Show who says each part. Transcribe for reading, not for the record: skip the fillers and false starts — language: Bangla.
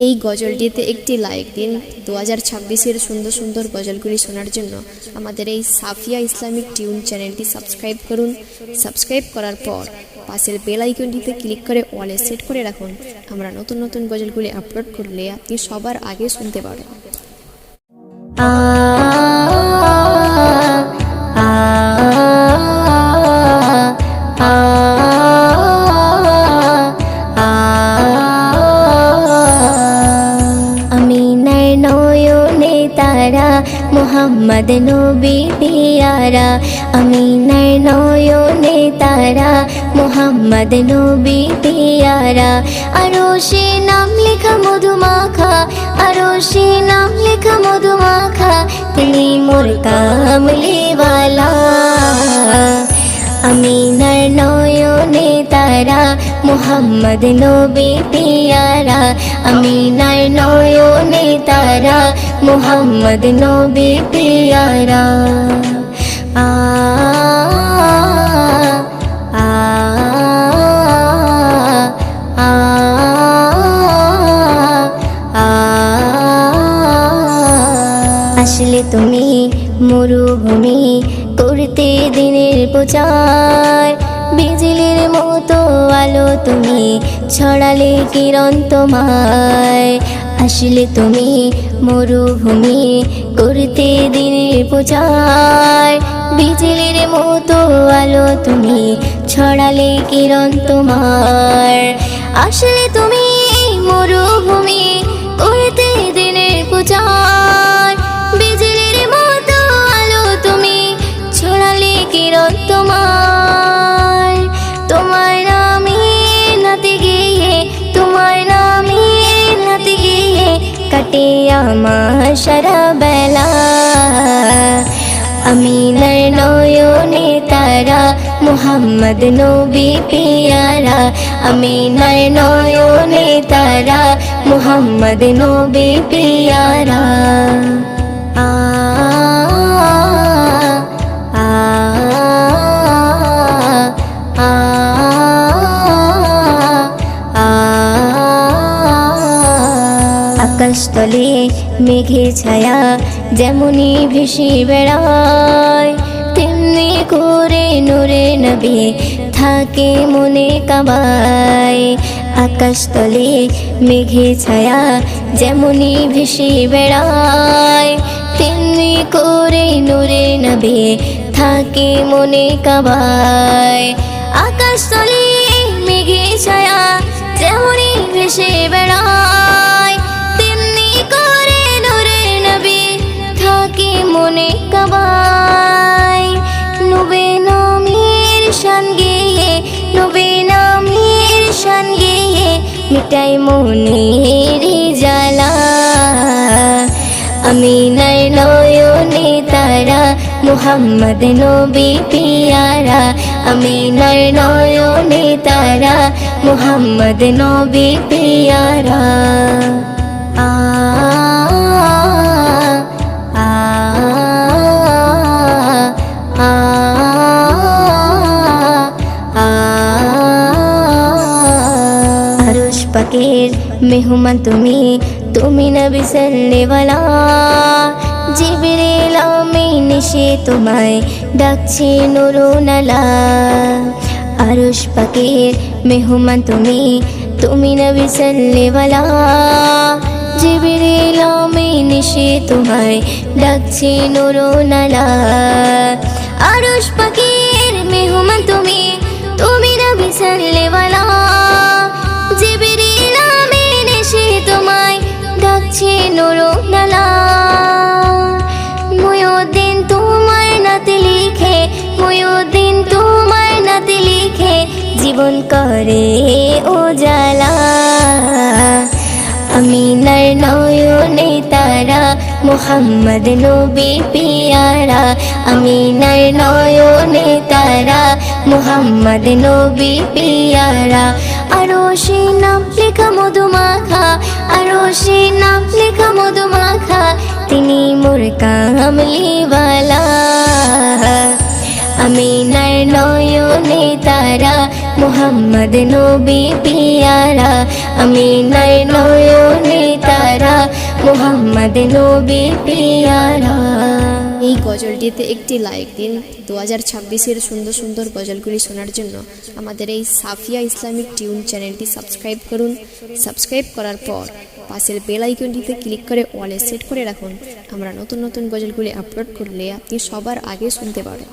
Speaker 1: এই গজলটিতে একটি লাইক দিন। 2026-এর সুন্দর সুন্দর গজলগুলি শোনার জন্য আমাদের এই সাফিয়া ইসলামিক টিউন চ্যানেলটি সাবস্ক্রাইব করুন। সাবস্ক্রাইব করার পর পাশের বেল আইকনটিতে ক্লিক করে অলে সেট করে রাখুন। আমরা নতুন নতুন গজলগুলি আপলোড করলে আপনি সবার আগে শুনতে পারেন।
Speaker 2: মোহাম্মদ নবী পিয়ারা, আমিনার নয়নে তারা, মোহাম্মদ নবী পিয়ারা। আরশে নাম লেখা মধুমাখা, আরশে নাম লেখা মধুমাখা, তিনি মোর কামলিওয়ালা। আমিনার নয়নে তারা, মোহাম্মদ নবী পিয়ারা, আমিনার নয়নে তারা, মোহাম্মদ নবী পিয়ারা। আ আ আ আ আসলে তুমি মরুভূমি করতে দিনের প্রচার, বিজলির মতো আলো তুমি ছড়ালে কিরণ তোমায়। আসলে তুমি মরুভূমি করতে দিনের প্রচার, বিজলির মতো আলো তুমি ছড়ালে কিরণ তোমার। আসলে তুমি মরুভূমি করতে দিনের প্রচার, বিজলির মতো আলো তুমি ছড়ালে কিরণ তোমার। তোমার নামে নাতে গিয়ে, তোমার নামে নাতে গিয়ে কাটে আমার সারা বেলা। আমিনার নয়নে তারা, মোহাম্মদ নবী পিয়ারা, আমিনার নয়নে তারা, মোহাম্মদ নবী পিয়ারা। আ আ আ আ আকাশতলে মেঘের ছায়া যেমনি ভেসে বেড়ায়, তেমনি করে নূরে নবী থাকে মনে কাবায়। আকাশতলে মেঘের ছায়া যেমনি ভেসে বেড়ায়, তেমনি করে নূরে নবী থাকে মনে কাবায়। আকাশতলে মেঘের ছায়া যেমনি ভেসে বেড়ায়, তেমনি করে নূরে নবী থাকে মনে কাবায়। নবী নামের শান গেয়ে, নবী নামের শান গেয়ে মিটাই মনের জ্বালা। আমিনার নয়নে তারা, মোহাম্মদ নবী পিয়ারা, আমিনার নয়নে তারা, মোহাম্মদ নবী পিয়ারা। আ আ আ আ আরশ পাকের মেহমান তুমি, তুমি নবী সাল্লেওয়ালা। জিবরিল আমিন এসে তোমায় ডাকছে নুরুনালা। আরশ পাকের মেহমান তুমি, তুমি নবী সাল্লেওয়ালা। জিবরিল আমিন এসে তোমায় ডাকছে নুরুনালা। আরশ পাকের মেহমান তুমি, তুমি নবী সাল্লেওয়ালা। জিবরিল আমিন এসে তোমায় ডাকছে নুরুনালা। মুয়ুদ্দিন তোমার নাতে লিখে, মুয়ুদ্দিন তোমার নাতে লিখে জীবন করে উজালা। আমিনার নয়নে তারা, মোহাম্মদ নবী পিয়ারা, আমিনার নয়নে তারা, মোহাম্মদ নবী পিয়ারা। আরশে নাম লেখা মধুমাখা, আরশে নাম লেখা মধুমাখা, তিনি মোর কামলিওয়ালা। আমিনার নয়নে তারা, মোহাম্মদ নবী পিয়ারা, আমিনার নয়নে মোহাম্মদ নবী পিয়ারা।
Speaker 1: এই গজলটিতে একটি লাইক দিন। 2026-এর সুন্দর সুন্দর গজলগুলি শোনার জন্য আমাদের এই সাফিয়া ইসলামিক টিউন চ্যানেলটি সাবস্ক্রাইব করুন। সাবস্ক্রাইব করার পর পাশের বেল আইকনটিতে ক্লিক করে অলে সেট করে রাখুন। আমরা নতুন নতুন গজলগুলি আপলোড করলে আপনি সবার আগে শুনতে পারেন।